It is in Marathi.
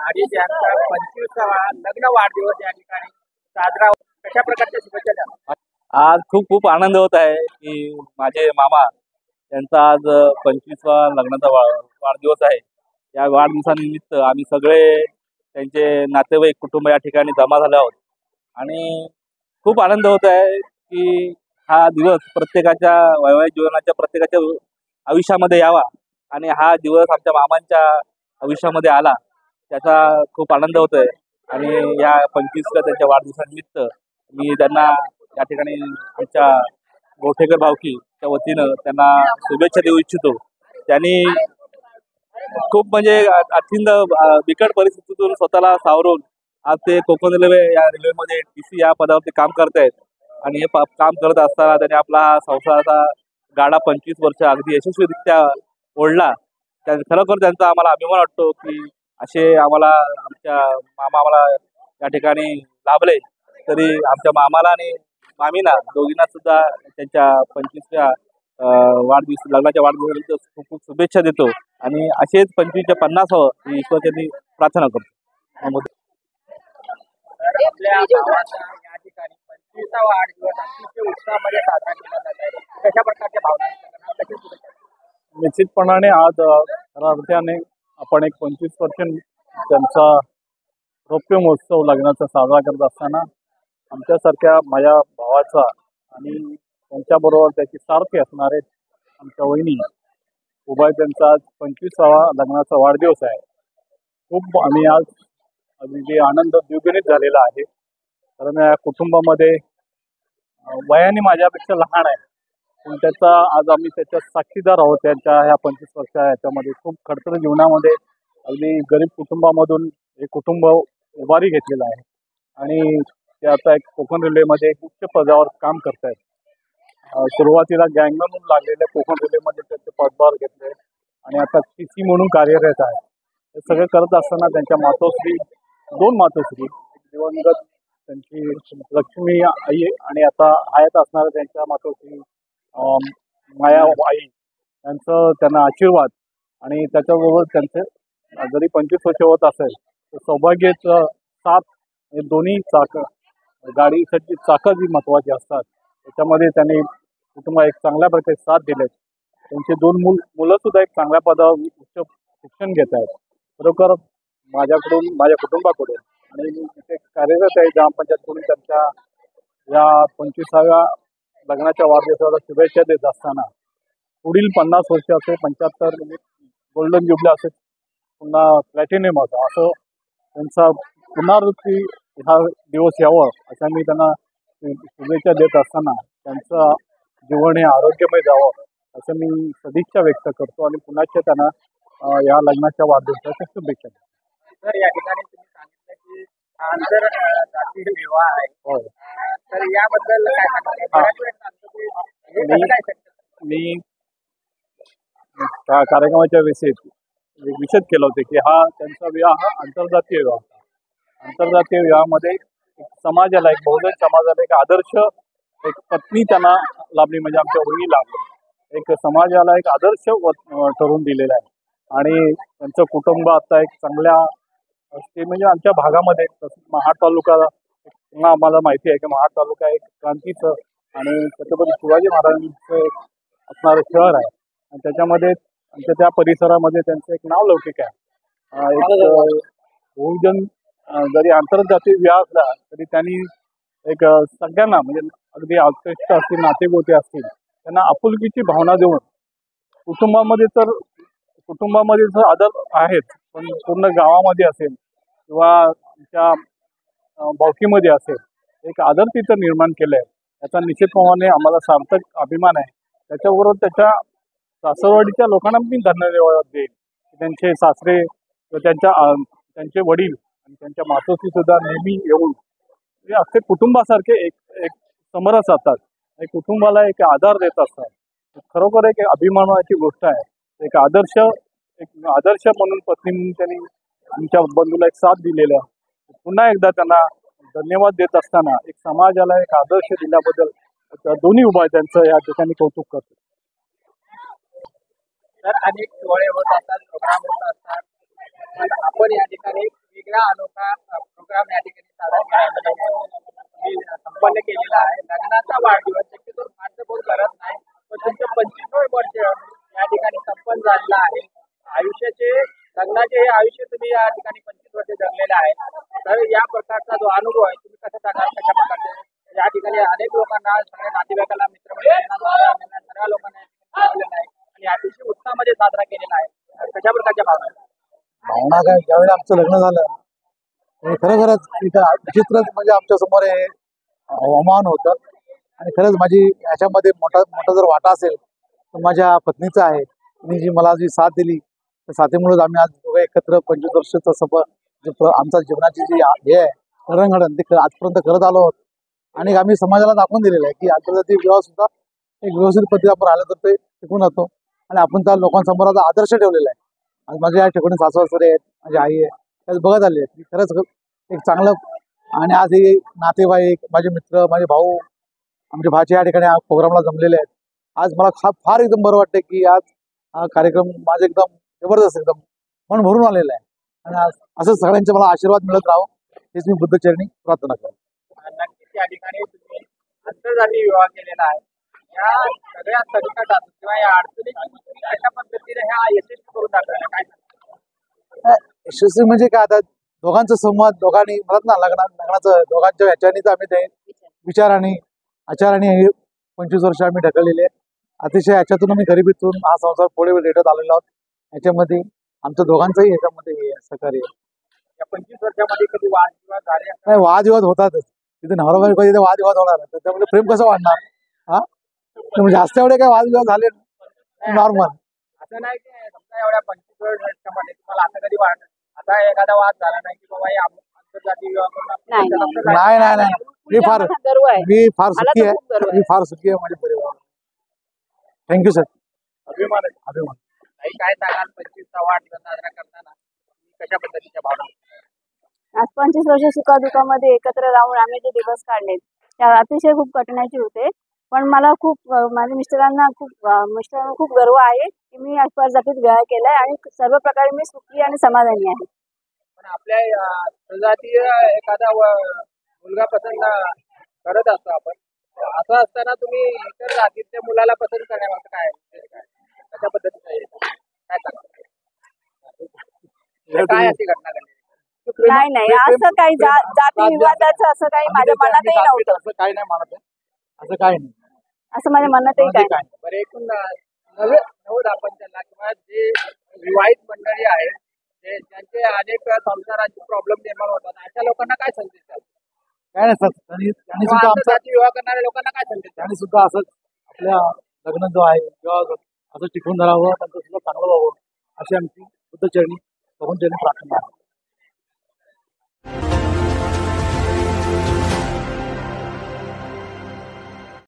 आणि यांचा 25वा लग्न वाढदिवस या ठिकाणी साजरा कशा प्रकारच्या शुभेच्छा द्या? आज खूप खूप आनंद होत आहे की माझे मामा यांचा आज 25वा लग्नाचा वाढदिवस आहे। या वाढदिवसानिमित्त आम्ही सगळे त्यांचे नातेवाईक कुटुंब या ठिकाणी जमा झाले आहोत आणि खूप आनंद होत आहे की हा दिवस प्रत्येकाच्या वैवाहिक जीवनाच्या प्रत्येकाच्या आयुष्यामध्ये यावा आणि हा दिवस आमच्या मामांच्या आयुष्यामध्ये आला त्याचा खूप आनंद होतोय। आणि या 25व्या त्यांच्या वाढदिवसानिमित्त मी त्यांना या ठिकाणी आमच्या गोठेकर भावकीच्या वतीनं त्यांना शुभेच्छा देऊ इच्छितो। त्यांनी खूप म्हणजे अत्यंत बिकट परिस्थितीतून स्वतःला सावरून आज ते कोकण रेल्वे या रेल्वेमध्ये टीसी या पदावरती काम करत आहेत आणि हे काम करत असताना त्यांनी आपला हा संसाराचा गाडा 25 वर्ष अगदी यशस्वीरित्या ओढला। खरोखर त्यांचा आम्हाला अभिमान वाटतो की असे आम्हाला आमच्या मामा आम्हाला या ठिकाणी लाभले। तरी आमच्या मामाला आणि मामीना दोघींना सुद्धा त्यांच्या 25व्या लग्नाच्या वाढदिवसानिमित्त खूप खूप शुभेच्छा देतो आणि असेच 25च्या 50व ईश्वराची प्रार्थना करतो। आपल्या भावाचा या ठिकाणी 25वा वाढदिवस अतिशय उत्साहामध्ये साजरा केला जात आहे। कशा प्रकारच्या भावना आहेत? कशा शुभेच्छा? निश्चितपणाने आज खऱ्या अर्थाने आपण एक 25 वर्ष त्यांचा रौप्य महोत्सव लग्नाचा साजरा करत असताना आमच्यासारख्या माझ्या भावाचा आणि त्यांच्याबरोबर त्याची सारथी असणारे आमच्या वहिनी उभय त्यांचा आज 25वा लग्नाचा वाढदिवस आहे। खूप आम्ही आज अगदी आनंद द्विगुणित झालेला आहे, कारण या कुटुंबामध्ये वयाने माझ्यापेक्षा लहान आहे पण त्याचा आज आम्ही त्याच्या साक्षीदार आहोत। त्यांच्या ह्या 25 वर्षा याच्यामध्ये खूप खडतर जीवनामध्ये अगदी गरीब कुटुंबामधून हे कुटुंब उभारी घेतलेलं आहे आणि ते आता एक कोकण रेल्वेमध्ये उच्च पदावर काम करत आहेत। सुरुवातीला गँगमॅन म्हणून लागलेल्या कोकण रेल्वेमध्ये त्यांचे पदभार घेतले आणि आता टीसी म्हणून कार्यरत आहे। हे सगळं करत असताना त्यांच्या मातोश्री, 2 मातोश्री, दिवंगत त्यांची लक्ष्मी आई आणि आता हयात असणाऱ्या त्यांच्या मातोश्री माया आई यांचं त्यांना आशीर्वाद आणि त्याच्याबरोबर त्यांचे जरी 25 वर्ष होत असेल तर सौभाग्याचं साथ, हे दोन्ही गाडीसाठी चाकं जी महत्त्वाची असतात त्याच्यामध्ये त्यांनी कुटुंबाला एक चांगल्या प्रकारे साथ दिलेत। त्यांचे 2 मुलं सुद्धा एक चांगल्या पदावर उच्च शिक्षण घेत आहेत। खरोखर माझ्याकडून, माझ्या कुटुंबाकडून आणि मी तिथे कार्यरत आहे ग्रामपंचायतकडून त्यांच्या या 25व्या लग्नाच्या वाढदिवसाला शुभेच्छा देत असताना पुढील 50 वर्ष असे 75 गोल्डन ज्युबली असे पुन्हा प्लॅटिनियम होता असं त्यांचा पुनरावृत्ती हा दिवस यावं असं मी त्यांना शुभेच्छा देत असताना त्यांचं जीवन हे आरोग्यमय जावं असं मी सदिच्छा व्यक्त करतो आणि पुन्हा त्यांना या लग्नाच्या वाढदिवसाच्या शुभेच्छा देतो। तर या ठिकाणी तुम्ही सांगितलं की आंतर जातीय विवाह आहे, हो, तर याबद्दल काय सांगता? मी कार्यक्रमाच्या विषद केलं होते की हा त्यांचा विवाह हा आंतरजातीय विवाह होता। आंतरजातीय विवाहामध्ये समाजाला, एक बहुजन समाजाला एक आदर्श एक पत्नी त्यांना लाभली, म्हणजे आमच्या वहिनी लाभली। एक समाजाला एक आदर्श ठरवून दिलेला आहे आणि त्यांचं कुटुंब आता एक चांगल्या ते म्हणजे आमच्या भागामध्ये महाड तालुका आम्हाला माहिती आहे की महाड तालुका एक क्रांतीचं आणि त्याच्यामध्ये शिवाजी महाराजांचं एक असणारं शहर आहे आणि त्याच्यामध्ये आमच्या त्या परिसरामध्ये त्यांचं एक नाव लौकिक आहे। एक बहुजन जरी आंतरजातीय विवाह असला तरी त्यांनी एक सगळ्यांना म्हणजे अगदी आत्पेष्ट असतील, नातेगोते असतील, त्यांना आपुलकीची भावना देऊन कुटुंबामध्ये तर आदर आहेत पण पूर्ण गावामध्ये असेल किंवा आमच्या भावकीमध्ये असेल एक आदर तिथं निर्माण केलं आहे। याचा निश्चितप्रमाणे आम्हाला सार्थक अभिमान आहे। त्याच्याबरोबर त्याच्या सासरवाडीच्या लोकांना मी धन्यवाद देईन। त्यांचे सासरे, त्यांचे वडील आणि त्यांच्या मातोश्री सुद्धा नेहमी येऊन अख्खे कुटुंबासारखे एक समरस असतात, एक कुटुंबाला एक आधार देत असतात। खरोखर एक अभिमानाची गोष्ट आहे। एक आदर्श म्हणून पत्नी म्हणून त्यांनी आमच्या बंधूला एक साथ दिलेला। पुन्हा एकदा त्यांना धन्यवाद देत असताना एक समाजाला एक आदर्श दिल्याबद्दल दोन्ही उभय त्यांचं या ठिकाणी कौतुक करतो। तर अनेक सोहळे होत असतात, प्रोग्राम होत असतात, आपण या ठिकाणी वेगळा अनोखा प्रोग्राम या ठिकाणी संपन्न केलेला आहे. लग्नाचा वाढदिवस शक्यतो फारसं कोण करत नाही, पण तुमचं 25 वर्ष या ठिकाणी संपन्न झालेलं आहे. आयुष्याचे लग्नाचे हे आयुष्य तुम्ही या ठिकाणी 25 वर्ष जगलेलं आहे. तर या प्रकारचा जो अनुभव आहे तुम्ही कसा सांगाल, कशा प्रकारचे या ठिकाणी अनेक लोकांना, सगळ्या नातेवाईकांना, मित्रमंडळींना, सगळ्या लोकांना बोलावलेलं आहे आणि अतिशय उत्साहामध्ये साजरा केलेला आहे. कशा प्रकारच्या भावना आहेत? भावना काय, ज्यावेळी आमचं लग्न झालं आणि खरोखरच इथं विचित्रच म्हणजे आमच्या समोर हे हवामान होतं आणि खरंच माझी याच्यामध्ये मोठा मोठा जर वाटा असेल तर माझ्या पत्नीचा आहे. तिने जी मला जी साथ दिली त्या साथीमुळेच आम्ही आज दोघं एकत्र 25 वर्षाचा सफर आमचा जीवनाची जी हे आहे जडणघडण ते आजपर्यंत करत आलो आहोत आणि आम्ही समाजाला दाखवून दिलेलं आहे की आंतरजातीय विवाह सुद्धा एक व्यवस्थित पद्धतीने आपण राहिलं तर ते टिकून राहतो आणि आपण त्या लोकांसमोर आता आदर्श ठेवलेला आहे. आज माझ्या या ठिकाणी सासू सासरे आहेत, माझी आई आहे, त्याच बघत आले आहेत की खरंच एक चांगलं आणि आज हे नातेवाईक, माझे मित्र, माझे भाऊ, आमचे भाचे या ठिकाणी प्रोग्रामला जमलेले आहेत. आज मला फार एकदम बरं वाटतं की आज हा कार्यक्रम माझं एकदम जबरदस्त एकदम मन भरून आलेला आहे आणि आज असंच सगळ्यांचे मला आशीर्वाद मिळत राहो हेच मी बुद्धचरणी प्रार्थना करतो. नक्कीच या ठिकाणी तुम्ही आंतरजातीय विवाह केलेला आहे. या सगळ्या संकटात किंवा या अडचणीची तुम्ही कशा पद्धतीने ह्या यशस्वी करून दाखवल्या, काय सांगता? यशस्वी म्हणजे काय, आता दोघांचा संवाद, दोघांनी म्हणत ना लग्नाचं दोघांच्या ह्याच्यानीच आम्ही ते विचार आणि आचाराने हे 25 वर्ष आम्ही ढकललेले आहेत. अतिशय याच्यातून आम्ही गरिबीतून हा संसार पुढे रेटत आलेलो आहोत. याच्यामध्ये आमच्या दोघांचंही याच्यामध्ये हे सहकार्य आहे. या 25 वर्षामध्ये कधी वादविवाद झाले असतात? नाही, वादविवाद होतातच तिथे, नवरा बायको तिथे वादविवाद होणार तर त्यामुळे प्रेम कसं वाढणार? हा म्हणजे जास्त एवढे काय वादविवाद झाले नॉर्मल. असं नाही की समजा एवढ्या 25 वर्षामध्ये तुम्हाला असं कधी वाटत आता एखादा वाद झाला नाही की बाबा हे आंतरजातीय विवाह करून नाही नाही नाही, मी फार सुखी आहे, मी फार सुखी आहे माझ्या परिवार. Thank you sir. अभिमान आहे. अभिमान. काही काय सांगाल 25वा वाढदिवस साजरा करताना कशा पद्धतीच्या भावना? आज 25 वर्ष सुखादुखामध्ये एकत्र राहून आम्ही जे दिवस काढले त्या अतिशय खूप कठीणाचे होते. पण मला खूप माझ्या मिस्टरांना खूप गर्व आहे की मी आजपर्यंत विवाह केलाय आणि सर्व प्रकारे मी सुखी आणि समाधानी आहे. पण आपल्या प्रजातीय एखादा मुलगा पसंत करत असतो आपण, असं असताना तुम्ही इतर जातीच्या मुलाला पसंत करण्यामागचं काय कशा पद्धतीचं आहे? काय सांगता? काय अशी घटना घडली? नाही असं काही जाती विवादाचं असं काही माझ्या मनातही नव्हतं. असं काही नाही म्हणत आहे, असं काही नाही, असं माझ्या मनातही काही नाही. बरं, एकूण नवदाम्पत्याला किंवा जे विवाहित मंडळी आहेत ज्यांचे अनेक संसाराचे प्रॉब्लेम निर्माण होतात अशा लोकांना काय संदेश द्याल? काय नाही सर. त्यांनी सुद्धा आमचा आंतरजातीय विवाह करणाऱ्या लोकांना काय संदेश द्याल? त्यांनी सुद्धा असंच आपल्या लग्न जो आहे विवाह असं टिकून धरावं, त्यांचं सुद्धा चांगलं व्हावं अशी आमची बुद्धचरणी प्रार्थना आहे.